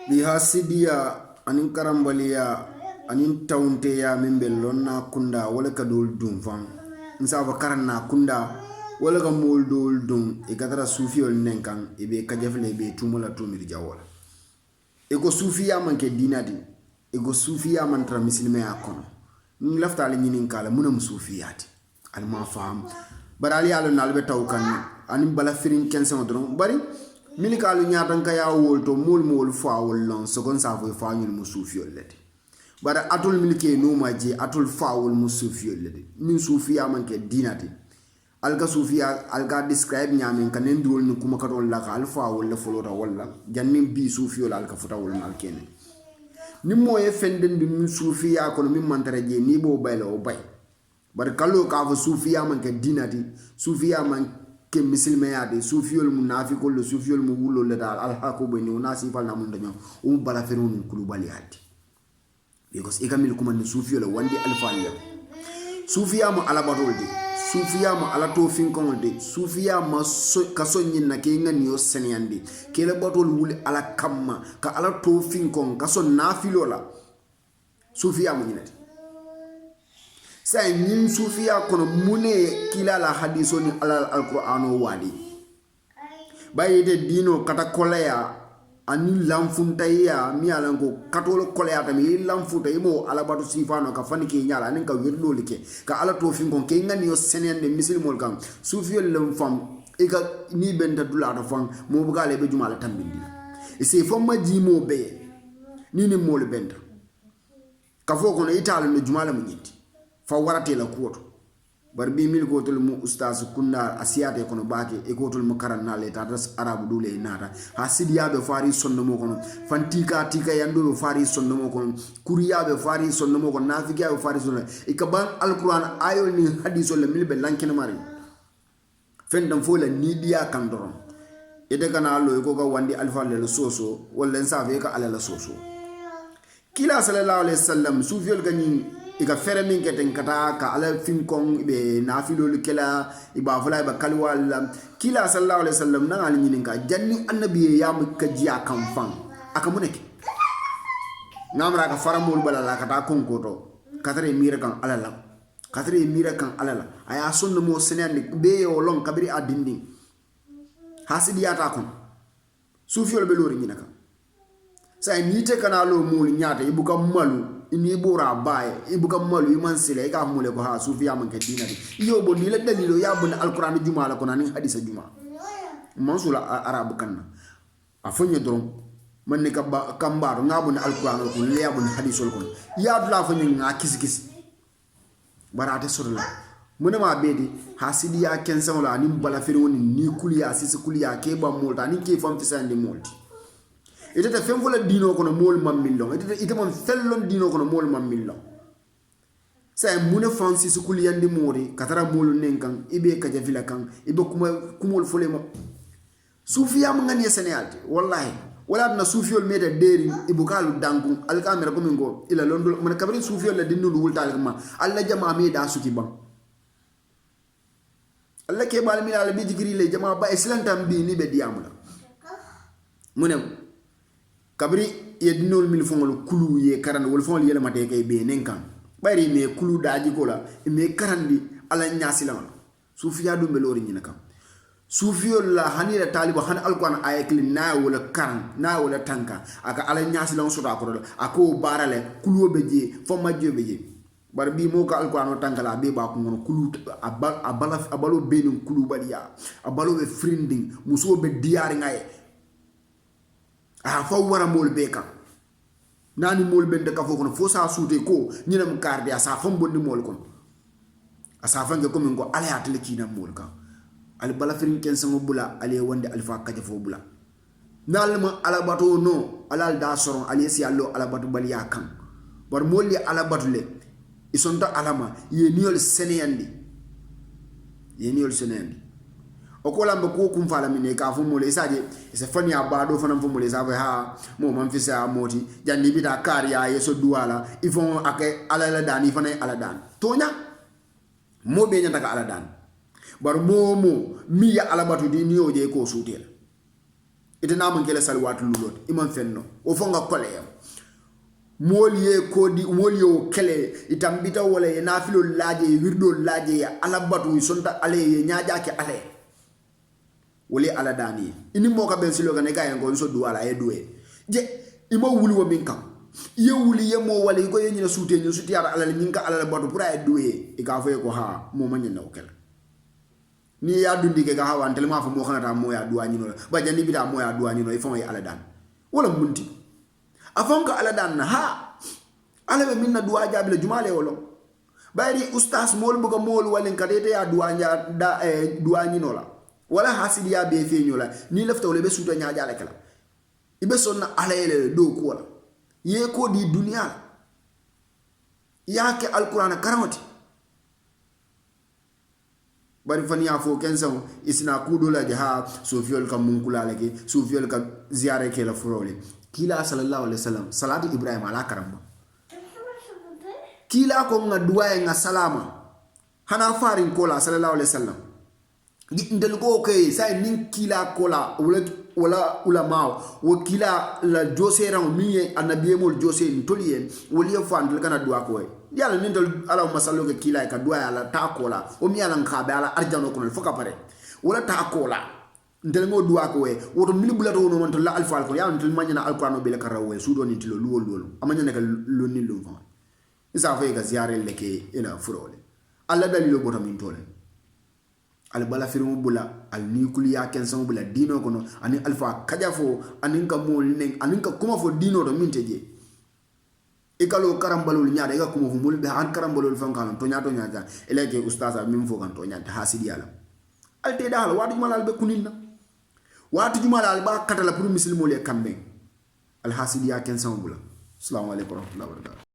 bi hasidiya anin karambaliya anin taunteya min be lonna kunda wala ka dol dum fam nsa fa karanna kunda wala ka mol dol dum e katara sufiol nenkan e be kajafle be tumula tumir jawala e ko sufiya man ke dinadi e go sufiya man tra muslima ya kono ni lafta ala nyinin kala munam sufiyati al ma faham barali ala nalbe tawkan anin bala firin kensa modron bari milikalu nyatan ka ya wolto mol fa wollon second sa fo fa nyul musufiol leti bara atul milike no maji atul fa wol musufiol leti min sufiya man ke dinati alga sufiya alga describe nyamen kan ndol ni kuma ka don la alfa wala folota wala jannin bi sufiol alka futa wol mal kene ni moye fenden di min sufiya ko min mantara je ni bo bayla o bay bar kallo ka fa sufiya man ke dinati sufiya man ke misilme yade sufiol munafiqol le sufiol mu wulo le dal al hakuba ni nasi fal namun dañu bala ferun kulubali hadi because ikamil kuma ni sufiol wandi alfaliya sufiya mu ala badolde sufiya mu ala to finkonde sufiya ma kaso nyinna ke ngani yo senyande ke le badol wuli ala kamma ka ala to finkon kaso nafilola sufiya mu nyinati say nin sufiya kono mune kila la hadiso ni ala alqur'ano wali bayide dino kata kolaya ani lamfunta ya mi alanko katolo kolaya tami lamfunta imo ala batu sifano ka fani ke nyala nin ka wirdo like ka ala to fin kon ke ngani yo senende muslimol kam sufiyo lam fam e ka ni benda dula da fam mo bugale be jumala tambindi e se fam jimo be ni mol benda ka fo kono italo no jumala mu nyiti fa warate la kuoto bar bi mil gotol mu ustaz kunna asiyate kono baake e gotol mu karanna le tatas arabu dule nata ha sidiya be fari sonno mo kono fantika tika yando be fari sonno mo kono kuriya be fari sonno mo kono nafiya be fari sonno e ka ban alquran ayol ni hadiso le mil be lankene mari fendam fo la nidiya kan doron e de kana lo ko ga wandi alfa le soso wala en ve ka ala la soso kila sallallahu alaihi wasallam sufiol gani ika fere min keten kata ka ala fin kon be nafilol kala iba fula ba kalwal kila sallallahu alaihi wasallam na ali nyinin ka janni annabi ya mu ka jiya kan fan aka muneke namra ka faramol balala kata kon ko to katare mira kan alala katare mira kan alala aya sunno mo senande be yo lon kabiri adindi hasidiyata kon sufiol be lori nyinaka say nite kana lo mul nyaata ibuka malu ini bora bae ibuka malu iman sile ka mule ko ha sufiya man ke dinati yo bo ni la dalilo ya bon alquran juma ko nani hadisa juma mansula arab kanna afonye doron man ne ka kambaro ngabon alquran ko le ya bon hadisol ko ya dula fonye nga kisikis barate sorla munama bedi hasidiya kensan la ni bala fere woni ni kuliya sisi kuliya ke ba molta ni ke fam fisande molti ite ta fem fola dino kono mol mam millon ite mon fellon dino kono mol mam millon say mune francis kuliyandi mori katara mol nenkan ibe ka javila kan ibe kumol fole mo sufiya mo ngani senalti wallahi wala na sufiyol meta deri ibukalu dangu al kamera ko mingo ila londo mon kabri sufiyol la dinnu wultal ma alla jama me da suki ban alla ke bal mi ala bi jigri le jama ba islantam bi ni be diamula munem kabri yedinol mil fongol kulu ye karan wol fongol yele mate kay be nenkan bari me kulu daji gola me karandi ala nyasi la sufiya do melori nyina kam sufiyol la hanira taliba han alquran ayekli na wala karan na wala tanka aka ala nyasi la soda ko ako barale kulu beje fo majjo beje bar bi mo ka alquran tankala be ba ko ngono kulu abalo be no kulu badiya abalo be frinding muso be diari ngaye fa wara mol beka nani mol bende ka foko fo sa soute ko nyinam kardi asa fam bondi mol kon asa fange ko min go ala atle kina mol ka al bala firin ken sango bula ale wonde alfa kaje fo bula nalma ala bato no ala da soron ale si allo ala bato bal ya kan bar mol li ala batle isonta alama ye niol seneyandi o ko lambe ko kum fala mine ka fu mo le saje se fani abado fana fu mo le sabe ha mo man fi sa moti janni bi da kariya yeso duwala ifon ake ala la dani fana ala dan tonya mo be nyanta ka ala dan bar mo mi ya ala batu di ni oje ko sutel ite na man kele sal watu lulot iman fenno o fonga kole yam moliye kodi moliyo kele itambita wala ye nafilo laje wirdo laje ya alabatu sonta ale ye nyaaja ke ale wali ala dani ini mo ka ben silo ga ne ga en so duwala e duwe je ima wuli wo min kam ye wuli ye mo wala ko ye nyina suute nyi suti ara ala nyinka ala batu pura e duwe e ka fo ko ha mo ma nyina o kele ni ya dundi ke ga hawan telma fa mo xanata mo ya duwa nyino ba jandi bi da mo ya duwa nyino e fo ala dan wala munti afonka ala dan ha ala be minna duwa jabile jumale wolo bayri ustaz mol buga mol walen kadete ya duwa nya da duwa nyino la wala hasidiya be fe nyola ni lafta wala be suta nya jale kala ibe sonna ala ele do ko wala ye ko di dunya yake alquran karamati bari fani ya fo kensa isna kudo la jaha sofiol kam mun kula lake sofiol ka ziare ke la furole kila sallallahu alaihi wasallam salatu ibrahim ala karamba kila ko nga duwa nga salama hana farin kola sallallahu alaihi wasallam ndel ko ke say nin kila kola wala ulama wo kila la josera mi annabiye mol jose ntoliye woli fandul kana duwa ko yalla nin dal ala masallo ke kila ka duwa ala ta kola o mi ala ngabe ala arjano ko foka pare wala ta kola ndel ngo duwa ko we woto mili bulato no man to la alfa ko yalla ntel manyana alqur'ano be la karawe sudo ni tilo luwol amanya ne ka lonni lu fa isa fa ga ziare leke ila furole alla dalilo boto min tole al bala firmu bula al nikuli ya kensan bula dino kono ani alfa kajafo anin ka mol nen anin ka kuma fo dino do min teje ikalo karambalul nyaade ga kuma fo mul be han karambalul fan kan to nyaata eleke ustaza min fo kan to nyaata hasidi ala al te dal wadu malal be kuninna watu jumalal ba katala pour muslimol e kambe al hasidi ya kensan bula assalamu alaykum wa rahmatullahi wa barakatuh